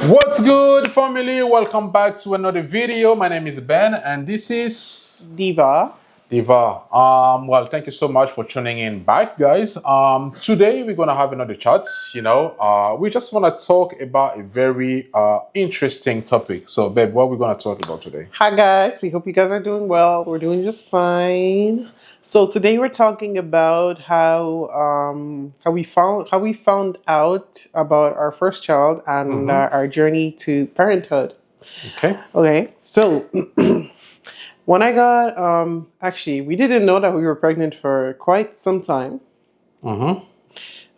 What's good, family? Welcome back to another video. My name is Ben, and this is Diva. Diva. Well, thank you so much for tuning in back, guys. Today we're gonna have another chat. We just wanna talk about a very interesting topic. So, babe, what we're gonna talk about today? Hi guys, we hope you guys are doing well. We're doing just fine. So today we're talking about how we found out about our first child and our journey to parenthood. Okay. Okay, so when I got actually we didn't know that we were pregnant for quite some time. Mm-hmm.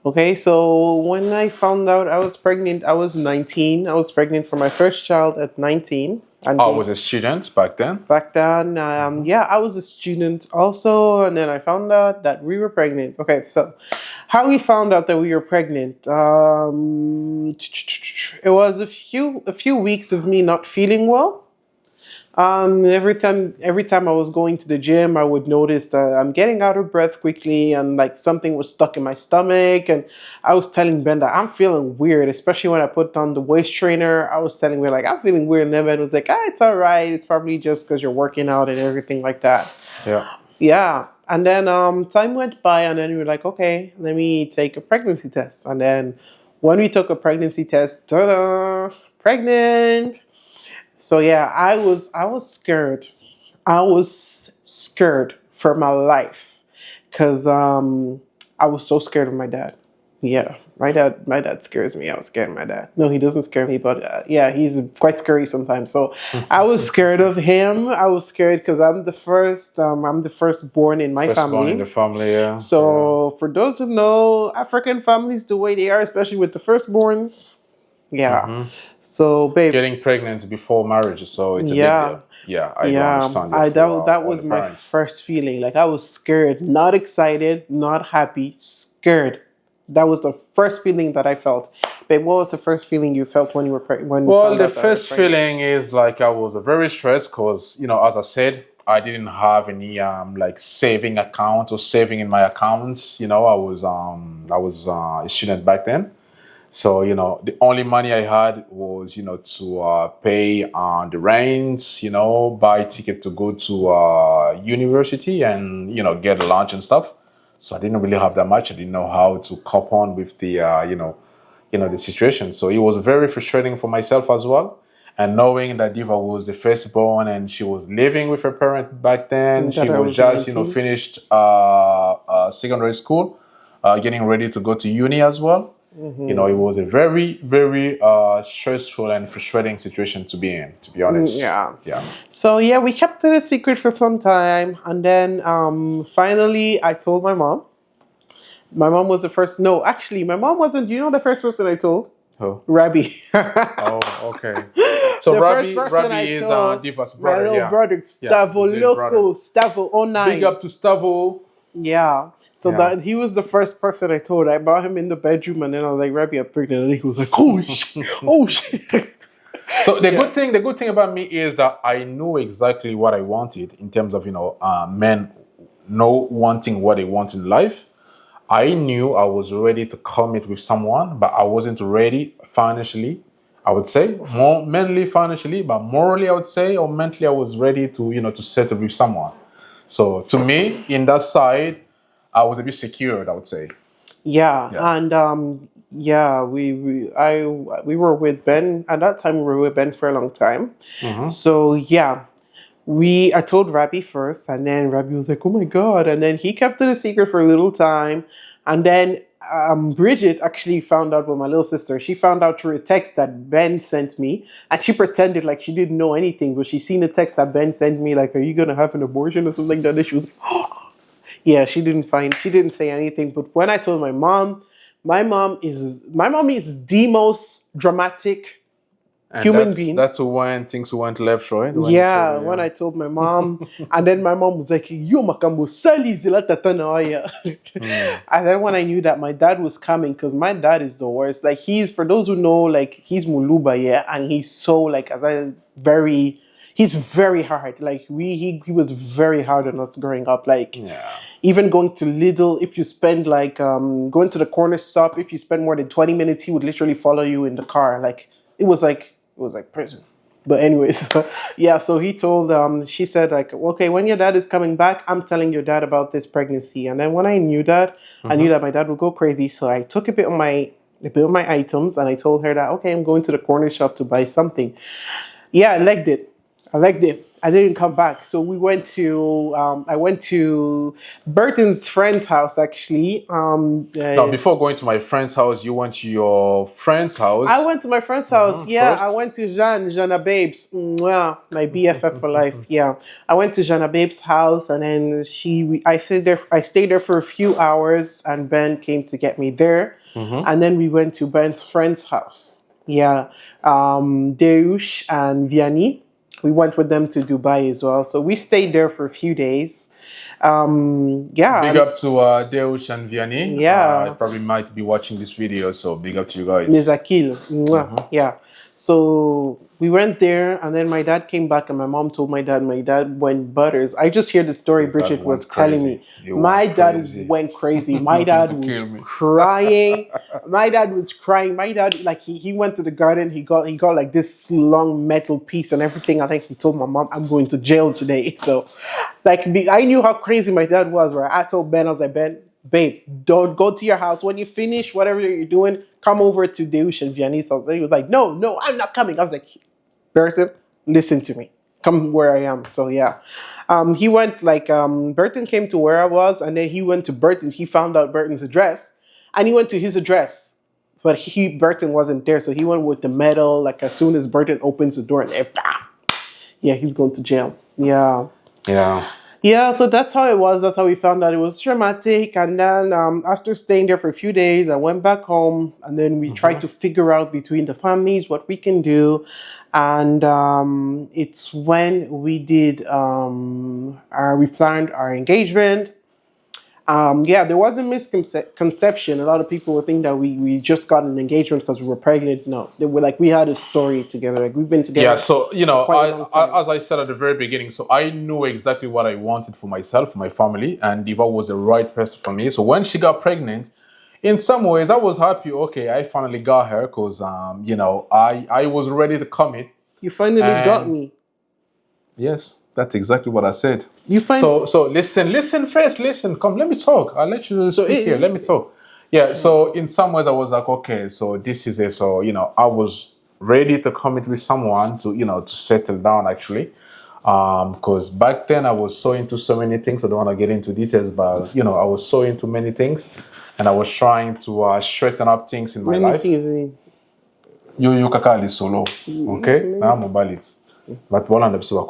Okay, so when I found out I was pregnant, I was 19. I was pregnant for my first child at 19. And I was a student back then. back then, yeah, I was a student also, and then I found out that we were pregnant. Okay, so how we found out that we were pregnant? It was a few weeks of me not feeling well. Every time I was going to the gym, I would notice that I'm getting out of breath quickly, and like something was stuck in my stomach. And I was telling Ben that I'm feeling weird, especially when I put on the waist trainer. I was telling her like I'm feeling weird, and then Ben was like, it's all right. It's probably just because you're working out and everything like that. Yeah. Yeah. And then time went by, and then we were like, okay, let me take a pregnancy test. And then when we took a pregnancy test, ta-da, pregnant. So yeah, I was scared. I was scared for my life because I was so scared of my dad. Yeah, my dad scares me. I was scared of my dad. No, he doesn't scare me, but yeah, he's quite scary sometimes. So I was scared of him. I was scared because I'm the first. I'm the firstborn in my Firstborn in family. the family, yeah. So for those who know African families the way they are, especially with the firstborns, yeah. Mhm. So babe, Getting pregnant before marriage, so it's a big yeah. deal. Yeah, I do Yeah, understand I that for that all was the my parents. first feeling. Like I was scared, not excited, not happy, scared. That was the first feeling that I felt. Babe, what was the first feeling you felt when you were when you Well, found the out that I was first pregnant? feeling is like I was very stressed because, as I said, I didn't have any like saving account or saving in my accounts. I was a student back then. So, the only money I had was, to pay the rents, buy ticket to go to university and, get lunch and stuff. So I didn't really have that much. I didn't know how to cope on with the, the situation. So it was very frustrating for myself as well. And knowing that Diva was the firstborn and she was living with her parent back then, she That I was was just, 19. finished secondary school, getting ready to go to uni as well. It was a very, very stressful and frustrating situation to be in, to be honest. Yeah. Yeah. So yeah, we kept it a secret for some time, and then finally I told my mom. My mom was the first. No, actually, my mom wasn't. You know the first person I told? Oh, Rabbi. oh, okay. So The first Rabbi, person Rabbi I is told, Diva's my brother. little Yeah. brother, Yeah. Stavo His little brother. Loco, Stavo Big 09. up to Stavo. Yeah. So Yeah. that he was the first person I told. I brought him in the bedroom, and then I was like, Rabbi, I'm pregnant. And he was like, oh shit, oh shit. So the Yeah. good thing about me is that I knew exactly what I wanted in terms of men know wanting what they want in life. I knew I was ready to commit with someone, but I wasn't ready financially. I would say more mentally, financially, but morally, I would say, or mentally, I was ready to to settle with someone. So to me, in that side, I was a bit secured. I would say, Yeah, yeah. and yeah, we were with Ben at that time. We were with Ben for a long time. So yeah, I told Rabbi first, and then Rabbi was like, "Oh my god!" And then he kept it a secret for a little time, and then Bridget actually found out with my little sister. She found out through a text that Ben sent me, and she pretended like she didn't know anything, but she seen a text that Ben sent me, like, "Are you gonna have an abortion or something like that?" And she was like, yeah, she didn't say anything. But when I told my mom is the most dramatic And human that's being. that's when things went left, right? When you Yeah, told her, when yeah. I told my mom, and then my mom was like, "Yo, makambo sali zila tatana oya." And then when I knew that my dad was coming, because my dad is the worst. Like for those who know, like he's Muluba, yeah, and he's so like he's very hard. Like he was very hard on us growing up. Like Yeah. even going to Lidl, if you spend like going to the corner stop, if you spend more than 20 minutes, he would literally follow you in the car. Like it was like prison. But anyways, yeah. So he told, she said like, okay, when your dad is coming back, I'm telling your dad about this pregnancy. And then when I knew that, I knew that my dad would go crazy. So I took a bit of my items, and I told her that, okay, I'm going to the corner shop to buy something. Yeah, I liked it. I didn't come back. So I went to Burton's friend's house actually. Now, before going to my friend's house, you went to your friend's house. I went to my friend's house. Yeah, first. I went to Jana Babes. Mwah, my BFF for life. Yeah, I went to Jana Babes' house, and then I stayed there. I stayed there for a few hours, and Ben came to get me there, and then we went to Ben's friend's house. Yeah, Deush and Vianney. We went with them to Dubai as well. So we stayed there for a few days. Yeah. Big up to Deush and Vianney. Yeah. I probably might be watching this video, so big up to you guys. Nizakil. Yeah. So we went there, and then my dad came back, and my mom told my dad went butters. I just hear the story Bridget was telling me. My dad went crazy. My dad was crying. My dad was crying. My dad, like, he went to the garden. He got like this long metal piece and everything. I think he told my mom, I'm going to jail today. So, like, I knew how crazy my dad was, right? I told Ben, I was like, Ben, babe, don't go to your house. When you finish whatever you're doing, come over to Deush and Vianney. So he was like, no, I'm not coming. I was like, Burton, listen to me. Come where I am. So yeah. He went like, Burton came to where I was, and then he went to Burton's. He found out Burton's address, and he went to his address. But Burton wasn't there, so he went with the metal. Like, as soon as Burton opens the door, and yeah, he's going to jail. Yeah. Yeah. Yeah, so that's how it was. That's how we found out it was traumatic. And then after staying there for a few days, I went back home, and then we tried to figure out between the families what we can do. And it's when we did we planned our engagement. Yeah, there was a misconception. A lot of people would think that we just got an engagement because we were pregnant. No, they were like, we had a story together. Like, we've been together. Yeah, so, as I said at the very beginning, so I knew exactly what I wanted for myself, for my family, and Diva was the right person for me. So when she got pregnant, in some ways, I was happy. Okay, I finally got her because, I was ready to commit. You finally got me. Yes, that's exactly what I said. So listen first. Listen, come, let me talk. I'll let you speak here. Let me talk. Yeah, so in some ways I was like, okay, so this is it. So, I was ready to commit with someone to settle down actually. Because back then I was so into so many things. I don't want to get into details, but, I was so into many things, and I was trying to straighten up things in my life. You kakali solo, okay? But voilà, on va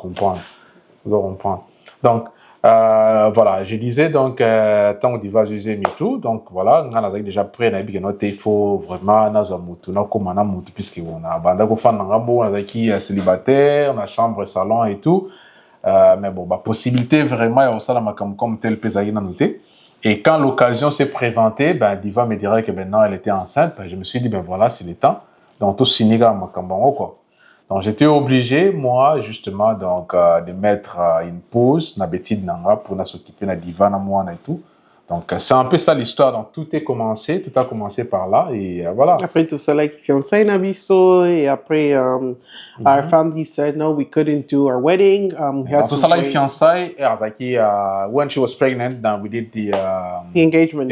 comprendre. Donc, voilà, je disais, donc, tant que diva, je disais, mais tout, donc, voilà, on a déjà pris, on a dit que notre faut vraiment, on a moutou, on a comme on a moutou, puisqu'on a banda ko fan, on a beau, on a qui est célibataire, on a chambre, salon et tout, mais bon, bah, possibilité vraiment, on ça, comme tel pesaïna noté. Et quand l'occasion s'est présentée, ben, diva me dirait que maintenant elle était enceinte, ben, je me suis dit, ben voilà, c'est le temps. Donc, tout siniga, makambongo, quoi. Donc, j'étais obligé, moi, justement, donc, de mettre une pause na betide nanga pour s'occuper de diva na moi et tout. Donc, c'est un peu ça l'histoire. Donc, tout a commencé par là, et voilà. Après tout ça, like, fiançailles na biso, et après, our family said, no, we couldn't do our wedding. Tout ça, like, fiançailles, when she was pregnant, then we did the engagement,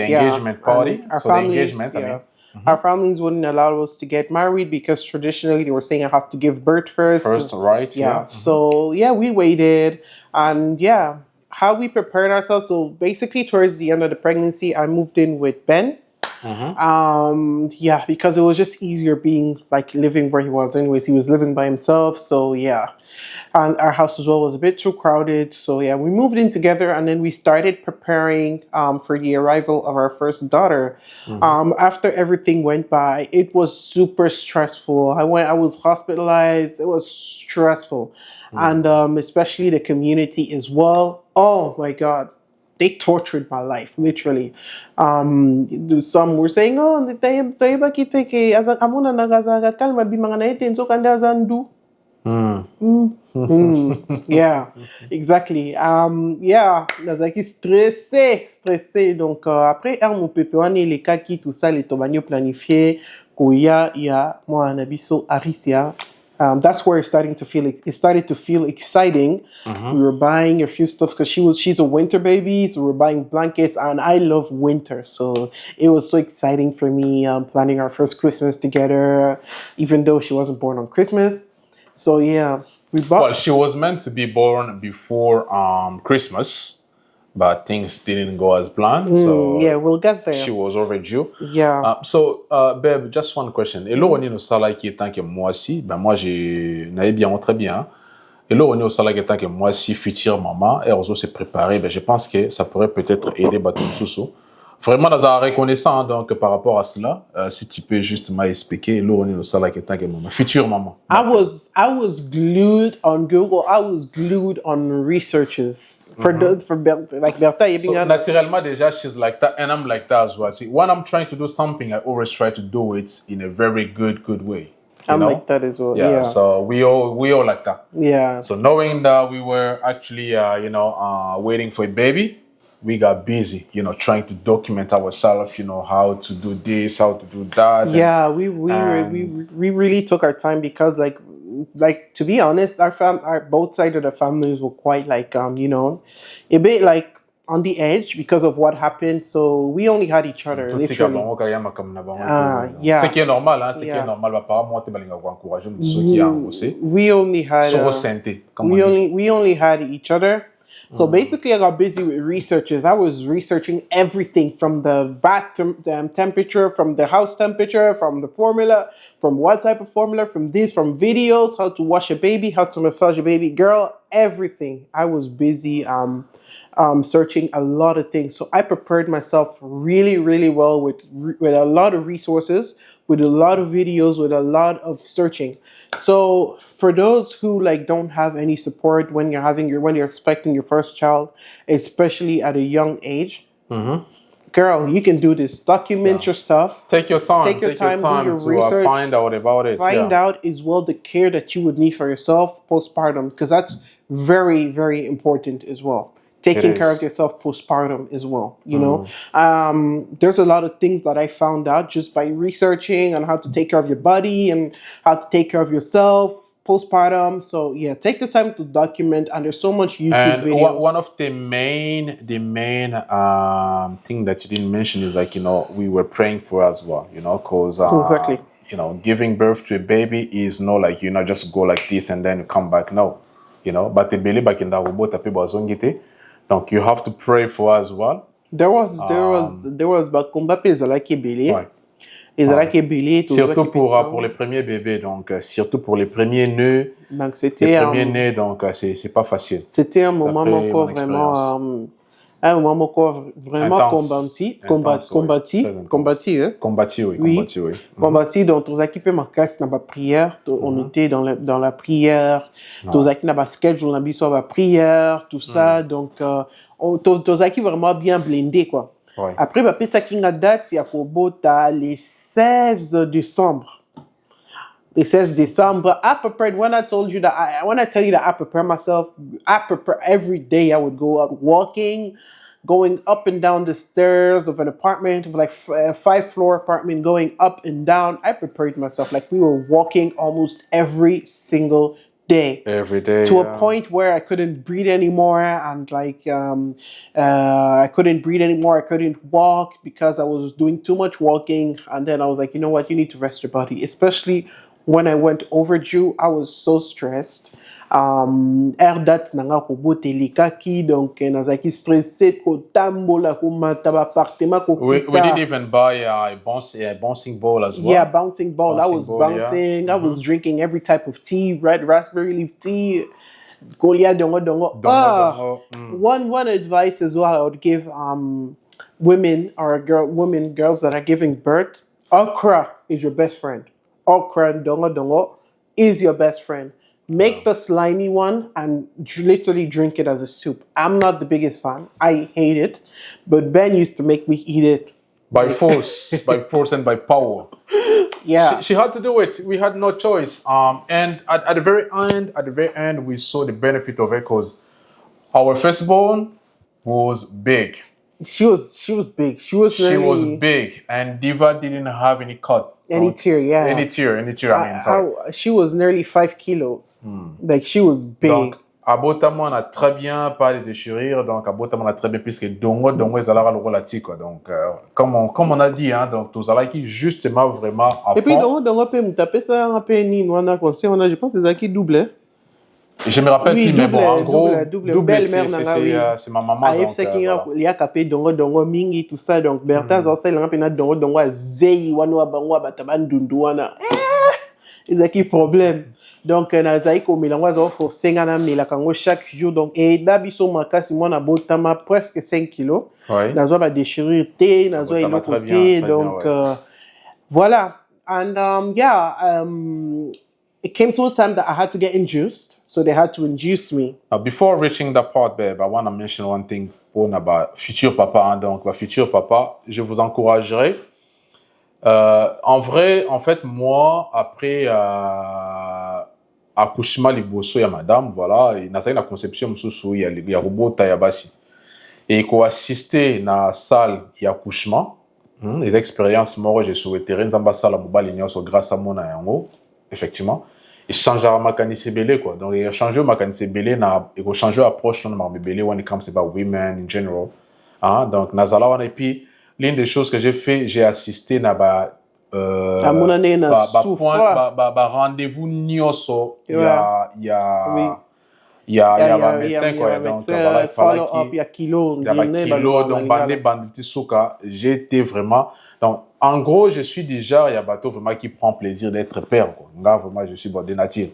party. Our so families, the engagement, I mean. Our families wouldn't allow us to get married because traditionally they were saying I have to give birth first. Right? Yeah. So yeah, we waited, and yeah, how we prepared ourselves. So basically, towards the end of the pregnancy, I moved in with Ben. Yeah, because it was just easier being like living where he was. Anyways, he was living by himself. So yeah. And our house as well was a bit too crowded. So yeah, we moved in together, and then we started preparing for the arrival of our first daughter. After everything went by, it was super stressful. I was hospitalized. It was stressful. And especially the community as well. Oh my God. They tortured my life, literally. Some were saying, oh, yeah, exactly. Yeah, nazaki stressé. Donc après, mon pépé, les kaki, tout ça, les tobanyo planifiés. Koya, Moa Nabiso, Arisia. That's where it started to feel exciting. We were buying a few stuff because she's a winter baby, so we're buying blankets, and I love winter, so it was so exciting for me planning our first Christmas together, even though she wasn't born on Christmas. So yeah, we bought. Well, she was meant to be born before Christmas, but things didn't go as planned. So Yeah, we'll get there. she was overdue. Yeah. Babe, just one question. Et là, on est au salaire qui est tant que moi aussi, ben moi, n'avais bien, très bien. Et là, on est au salaire qui est tant que moi aussi, future maman, et Rozo s'est préparé, ben je pense que ça pourrait peut-être aider Batou Soussou. Vraiment, dans un reconnaissant, donc, par rapport à cela, si tu peux juste m'expliquer, là, on est au salaire qui est tant que maman, future maman. I was glued on Google. I was glued on researches for Bertha. So naturellement, déjà, she's like that, and I'm like that as well. See, when I'm trying to do something, I always try to do it in a very good way. I'm like that as well. Yeah. So we all like that. Yeah. So knowing that we were actually, waiting for a baby, we got busy, trying to document ourselves, how to do this, how to do that. Yeah, we really took our time because like to be honest, our both sides of the families were quite like a bit like on the edge because of what happened. So we only had each other literally. Yeah. Ce qui est normal, hein, ce qui est normal. Apparemment, tu vas encourager ceux qui ont bossé. We only had we only had each other. So basically, I got busy with researches. I was researching everything from the bathroom temperature, from the house temperature, from the formula, from what type of formula, from videos, how to wash a baby, how to massage a baby. Girl, everything. I was busy searching a lot of things. So I prepared myself really, really well with a lot of resources, with a lot of videos, with a lot of searching. So for those who don't have any support when you're expecting your first child, especially at a young age, girl, you can do this. Document your stuff. Take your time. Do your research. Find out about it. Find out as well the care that you would need for yourself postpartum, because that's very, very important as well. Taking care of yourself postpartum as well, there's a lot of things that I found out just by researching on how to take care of your body and how to take care of yourself postpartum. So yeah, take the time to document, and there's so much YouTube videos. One of the main thing that you didn't mention is we were praying for as well, because exactly. Giving birth to a baby is not like just go like this and then you come back. No, but the baby back in that robot donc you have to pray for as well. There was Bakumba Ezalaki Belé. Ezalaki Belé. Surtout pour les premiers bébés, donc surtout pour les premiers nœuds. Donc c'était donc c'est pas facile. C'était un moment encore vraiment combattu. Donc tous qui peut marquer dans la prière, on était dans la prière, tous qui n'a pas schedule na biso la prière, tout ça. Donc tous qui vraiment bien blindé quoi. Après bah ça qui a date ya kobota les 16 décembre. The 16 December, I prepared. When I tell you that I prepare myself, I prepare every day. I would go out walking, going up and down the stairs of an apartment, of like a 5-floor apartment, going up and down. I prepared myself like we were walking almost every single day. Every day. To a point where I couldn't breathe anymore, and I couldn't breathe anymore. I couldn't walk because I was doing too much walking. And then I was like, you know what? You need to rest your body, especially. When I went overdue, I was so stressed. Erdat nanga ko boteli kaki donc nazaki stressé ko tambola ko mataba partema ko we didn't even buy a bouncing ball as well. Yeah, bouncing ball. I was bouncing. Yeah. I was drinking every type of tea, red raspberry leaf tea, kolia dongo. One advice as well I would give girls that are giving birth: okra is your best friend. Okra and dongo is your best friend. Make the slimy one and literally drink it as a soup. I'm not the biggest fan. I hate it. But Ben used to make me eat it. By force and by power. Yeah. She had to do it. We had no choice. And at the very end, we saw the benefit of it because our firstborn was big. She was big. She was big, and Diva didn't have any cut. Any tier, yeah. Any tier, I mean, sorry. She was nearly 5 kilos. Like, she was big. Donc, à Botam, on a très bien pas de déchirure. Donc, à Botam, on a très bien, puisque Dongo, ils allaient le relati, quoi. Donc, comme on a dit, hein, donc, tous allés qui, justement, vraiment, à fond. Et puis, Dongo, peut me taper ça, un peu, je pense que c'est ça qui double. Je me rappelle plus, mais bon, en gros, double c'est ma maman. Donc, il y a capé Dongo, Mingi, tout ça. Donc, Bertha, ça, il y a Dongo, Zei, Wanoa, Bangwa, Bataban, Dunduana. Il y a qui problème. Donc, nazaï ko milangwa zo for sengana milakango chaque jour. Donc, et d'abiso makasi moi na botama presque 5 kilos. Nazo ba déchirure té, nazo ilo côté. Donc, voilà. And it came to a time that I had to get induced, so they had to induce me. Before reaching that part, babe, I want to mention one thing about futur papa. Hein. Donc, futur papa, je vous encouragerai. En vrai, en fait, moi, après accouchement liboso ya madame, voilà, il na une conception mususu ya robot tayabasi. Et ko assister na salle d'accouchement, les expériences moi j'ai souhaité nzamba sala mobali nyonso grâce à mon yango, effectivement. Et changer ma canisse belé quoi. Donc il changer ma canisse belé na et ko changer approche na ma belé when it comes about women in general. Hein, donc nazala wana et puis l'une des choses que j'ai fait, j'ai assisté na rendez-vous nyoso il y a médecin quoi donc voilà il fallait qu'il y a kilo donc banditi souka j'étais vraiment donc en gros je suis déjà il y a bateau vraiment qui prend plaisir d'être père quoi là vraiment je suis bon de nature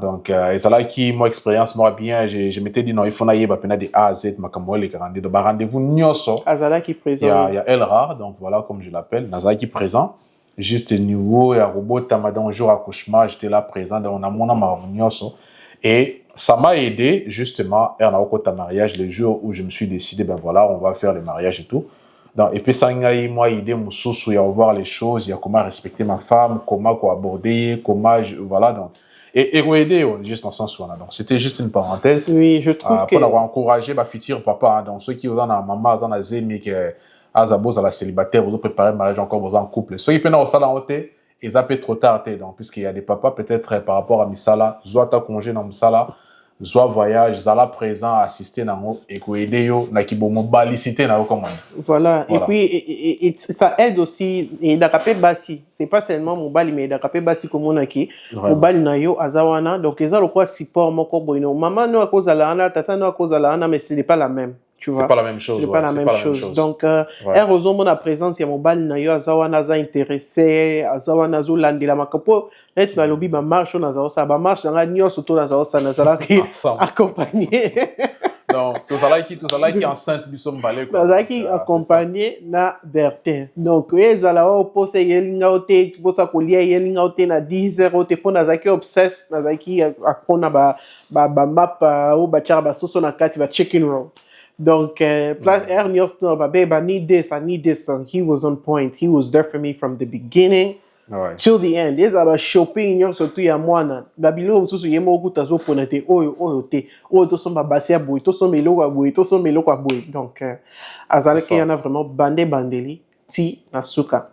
donc et ça là qui mon expérience moi bien je m'étais dit non il faut naïe ba pena de A à Z makambo les rendez-vous nyoso azala qui présent il y a elle rare donc voilà comme je l'appelle nazala qui présent juste niveau ya robot tamadon jour accouchement j'étais là présent donc on a mon nyoso et ça m'a aidé justement à un mariage le jour où je me suis décidé ben voilà on va faire le mariage et tout donc et puis ça m'a aidé mususu à voir les choses il y a comment respecter ma femme comment aborder comment voilà donc et aider juste dans ce sens là donc c'était juste une parenthèse oui je trouve que pour avoir encouragé ma future papa hein, donc ceux qui ont un maman ont un zémi que azabos à la célibataire vous préparer le mariage encore vous en couple ceux qui peuvent au salon hôtel et ça peut être trop tard donc puisqu'il y a des papas peut-être par rapport à misala soit ta congé dans misala soit voyage zala présent assister nango et ko aider yo na ki bomo balicité na comment voilà et puis et ça aide aussi et d'akapé basi c'est pas seulement mobali mais d'akapé basi comme on a qui mobali na yo azawana donc ils ont le quoi support moko boino maman no akozala ana tata no akozala ana mais ce n'est pas la même tu vois c'est pas la même chose c'est pas la même chose donc heureusement la présence il y a mobali na yo azawana za intéressé azawana zo landela makapo net na lobby ba marche na za ça ba marche na nyo surtout na za ça na za qui accompagné donc tout ça là qui enceinte biso mbalé quoi ça qui accompagné na Bertin donc ezala o pose yelinga ote posa kolia yelinga ote na 10h ote pona za ki obsess na za ki akona ba map o ba chara ba soso na kati ba chicken roll. Donc, plus Ernest, babe, I need this. And he was on point. He was there for me from the beginning till the end. It's about shopping. You're so to your mwana. Babilo, so you mo kuta zo ponete. Oh, to some babasia boy, to some melo boy, to some melo boy. Donc, azalaki yana vraiment bandeli ti nasuka.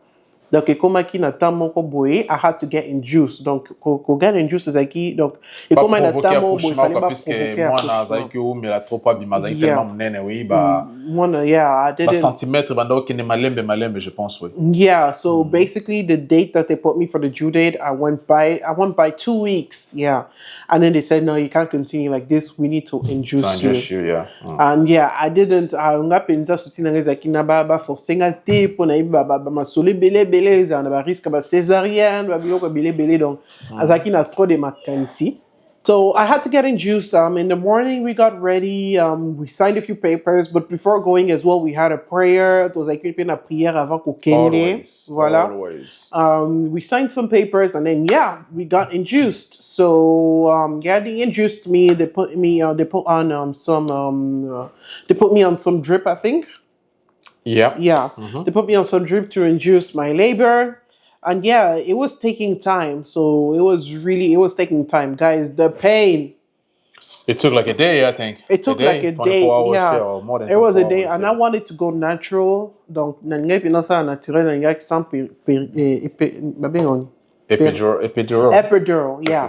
Donc, comme qui n'a pas mon boy, I had to get induced. Donc, ko get induced c'est qui donc et comme il n'a pas mon boy, fallait pas provoquer moi na zaiki ou mais la trop pas bima zaiki tellement mnene oui ba moi I didn't centimètre bando qui ne malembe je pense oui. Yeah, so basically the date that they put me for the due date I went by 2 weeks. Yeah. And then they said no you can't continue like this we need to induce you. Yeah. And yeah, I didn't ngapenza sotina ngezaki na ba forcenga te pona ba masole belé on a risque ba césarienne ba biloko belé donc azaki na trop de makani ici. So I had to get induced. In the morning we got ready. We signed a few papers, but before going as well, we had a prayer. It was like une prière avant qu'on kende. Voilà. We signed some papers, and then we got induced. So they induced me. They put me. They put me on some drip, I think. Yeah. Mm-hmm. They put me on some drip to induce my labor. And it was taking time. So it was taking time. Guys, the pain. It took like a day, I think. It took like a 24 day, hours, yeah, yeah. or more than It was a 24 day, hours, and yeah. I wanted to go natural. Donc, nangai pinasa naturel nangai sans epidural, yeah. Epidural, yeah.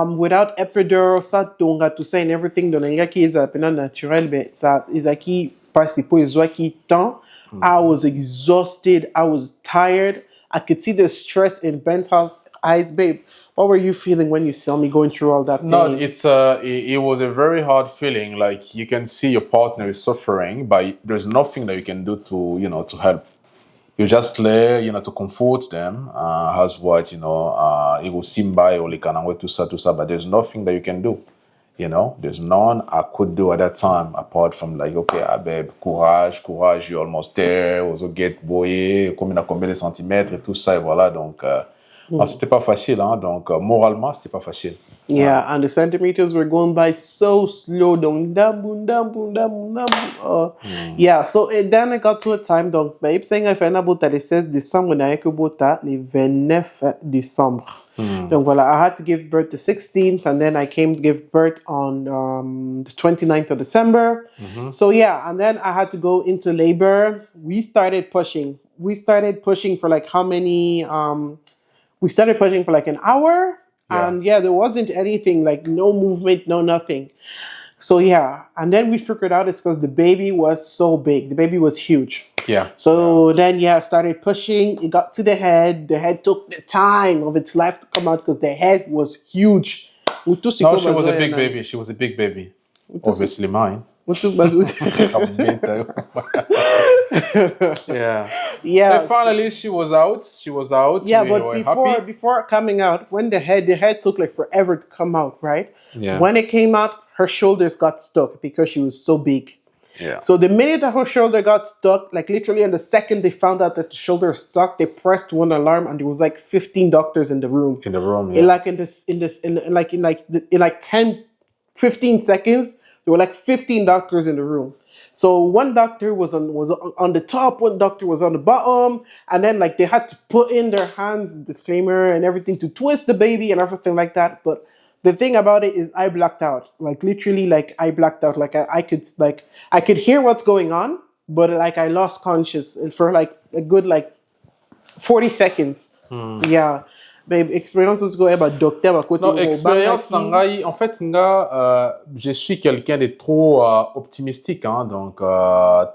Without epidural, ça tonga tout ça and everything, donc nangai qui est appelé naturel, mais ça is qui passe pour les qui temps. I was exhausted. I was tired. I could see the stress in Ben's eyes, babe. What were you feeling when you saw me going through all that pain? No, it was a very hard feeling. Like you can see your partner is suffering, but there's nothing that you can do to, to help. You just lay, to comfort them, as what, it will seem by or like to sa, but there's nothing that you can do. There's none I could do at that time apart from like, okay, babe, courage, you're almost there, also get boy, combien de centimètres et tout ça, et voilà, donc, non, c'était pas facile, hein, donc, moralement, c'était pas facile. Yeah, and the centimeters were going by so slow. Yeah, so then it got to a time, donc, babe, saying I found about that it says December, na que bota le 29 décembre. Donc, voilà, I had to give birth the 16th, and then I came to give birth on the 29th of December. So, yeah, and then I had to go into labor. We started pushing. For like how many? We started pushing for like an hour. Yeah. And yeah, there wasn't anything, like no movement, no nothing. So yeah, and then we figured out it's because the baby was so big. The baby was huge. Yeah. So then, I started pushing. It got to the head. The head took the time of its life to come out because the head was huge. No, she was a big baby. She was a big baby. Obviously mine. Yeah. Yeah. And finally, she was out. Yeah, we but were before coming out, when the head took like forever to come out, right? Yeah. When it came out, her shoulders got stuck because she was so big. Yeah. So the minute that her shoulder got stuck, like literally in the second they found out that the shoulder is stuck, they pressed one alarm and there was like 15 doctors in the room. Yeah. In 10, 15 seconds, there were like 15 doctors in the room. So one doctor was on the top, one doctor was on the bottom, and then like they had to put in their hands, disclaimer and everything, to twist the baby and everything like that. But the thing about it is I blacked out. Like literally, like I blacked out. Like I could hear what's going on, but like I lost consciousness for like a good like 40 seconds. Yeah. Babe, expérience go about docteur à côté. Non, expérience nangai. En fait, je suis quelqu'un de trop optimistique, hein, donc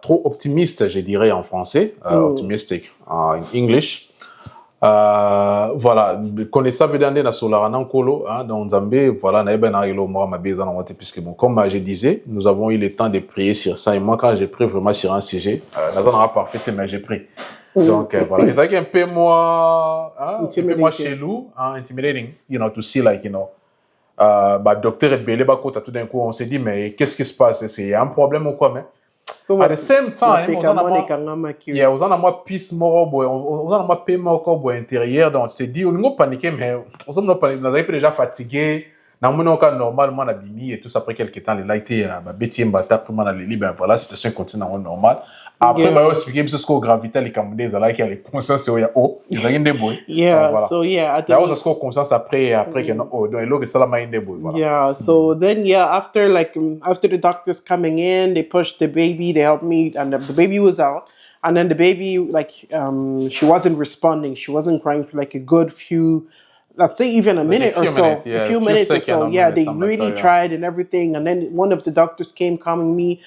trop optimiste, je dirais en français, optimistic en English. Voilà, connaissant vedande na solara nan kolo, hein, donc Zambé, voilà, na eba na ilo moi ma beza na wate, puisque bon, comme je disais, nous avons eu le temps de prier sur ça, et moi quand j'ai prié vraiment sur un sujet, Nazan n'aura pas parfait, mais j'ai prié. Donc voilà, it's like un peu moins chelou, intimidating, to see like, docteur est belé, tout d'un coup, on s'est dit, mais qu'est-ce qui se passe? C'est un problème ou quoi, mais at the same time, on a moins peace moro, on a moins paix moro intérieur, donc c'est dit, on a paniqué, mais on a paniqué, on a déjà fatigué, normalement, on a bimi et tout ça, après quelques temps, les lights, bêtis, voilà, situation continue normale. Après, je vais expliquer ce que gravité les Camerounais, qui a les consciences, ils ont des boys. Yeah, voilà. So yeah. Là, on a conscience après que donc l'autre ça la main des boys. Yeah, so then after the doctors coming in, they pushed the baby, they helped me, and the baby was out, and then the baby she wasn't responding, she wasn't crying for like a good few. Let's say even a minute or so, a few minutes or so. Yeah, they really tried and everything. And then one of the doctors came calming me.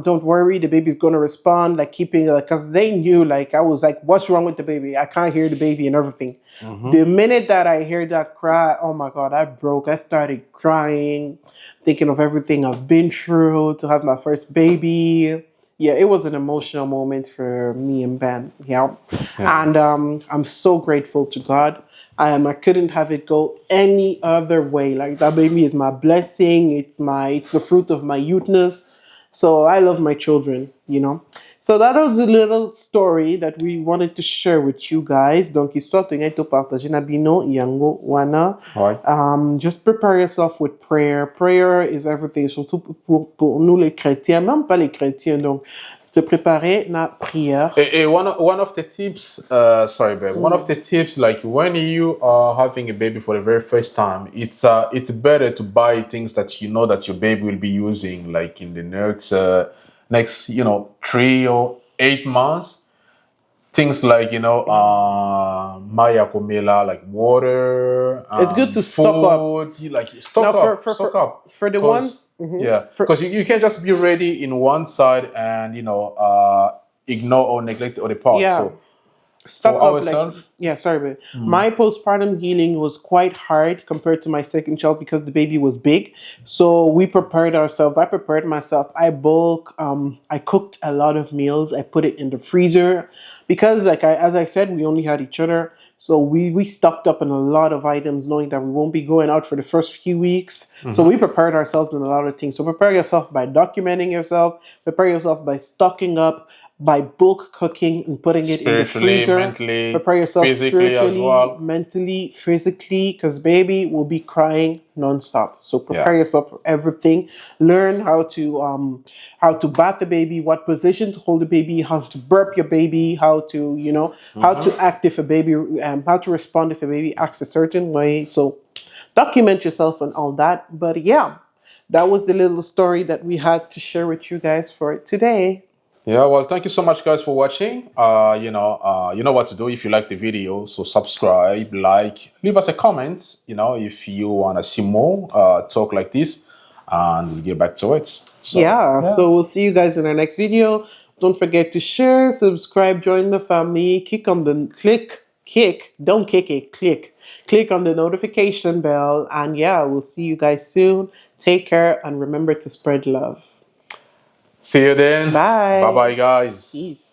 Don't worry, the baby's going to respond. Like keeping, because they knew, like I was like, what's wrong with the baby? I can't hear the baby and everything. The minute that I heard that cry, oh my God, I broke. I started crying, thinking of everything I've been through to have my first baby. Yeah, it was an emotional moment for me and Ben. Yeah. And I'm so grateful to God. I couldn't have it go any other way. Like that baby is my blessing. It's the fruit of my youthness. So I love my children, So that was a little story that we wanted to share with you guys. Donc, histoire de to partager na bino yango wana. Just prepare yourself with prayer. Prayer is everything, surtout pour nous les chrétiens, même pas les chrétiens. Donc, te préparer na prière. One of the tips, sorry, babe. One of the tips, like when you are having a baby for the very first time, it's better to buy things that you know that your baby will be using, like in the next 3 or 8 months. Things like Maya Komela, like water, It's good to stock up. food. You like Now, stock up, for the ones, yeah, because you can't just be ready in one side and ignore or neglect the other part. yeah, So stock for up like ourselves, yeah. Sorry, but my postpartum healing was quite hard compared to my second child because the baby was big. So we prepared ourselves. I prepared myself. I bulk. I cooked a lot of meals. I put it in the freezer because, as I said, we only had each other. So we stocked up on a lot of items, knowing that we won't be going out for the first few weeks. So we prepared ourselves in a lot of things. So prepare yourself by documenting yourself. Prepare yourself by stocking up, by bulk cooking and putting it in the spiritually, freezer. mentally, Prepare yourself physically as spiritually, well. mentally, physically, because baby will be crying nonstop. So prepare Yeah. yourself for everything. Learn how to bath the baby, what position to hold the baby, how to burp your baby, how to how to act if a baby, how to respond if a baby acts a certain way. So document yourself and all that. But yeah, that was the little story that we had to share with you guys for today. Yeah, well, thank you so much, guys, for watching. You know what to do if you like the video. So subscribe, like, leave us a comment. If you want to see more talk like this, and we'll get back to it. So Yeah, so we'll see you guys in our next video. Don't forget to share, subscribe, join the family, don't kick it, click on the notification bell, and yeah, we'll see you guys soon. Take care and remember to spread love. see you then. Bye. Bye, bye, guys. Peace.